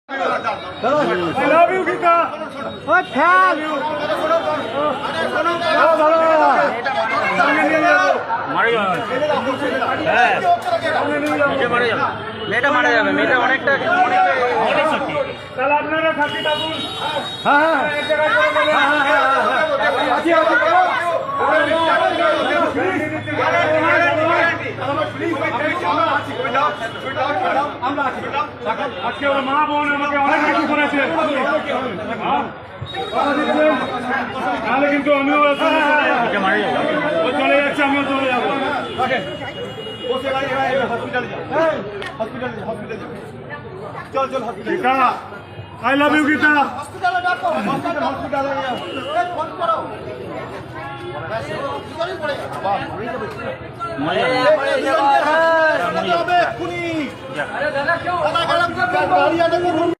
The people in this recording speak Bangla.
I love you, Gita. What hell? মেয়েটা মারা যাবে, মেয়েটা অনেকটা তাহলে আপনারা থাকি থাকুন। আজকে ওর মা বোন আমাকে অনেক কিছু করেছে, তাহলে কিন্তু আমিও চলে যাচ্ছে, আমিও চলে যাবো। Gita, I love you Gita. মরে যাবে।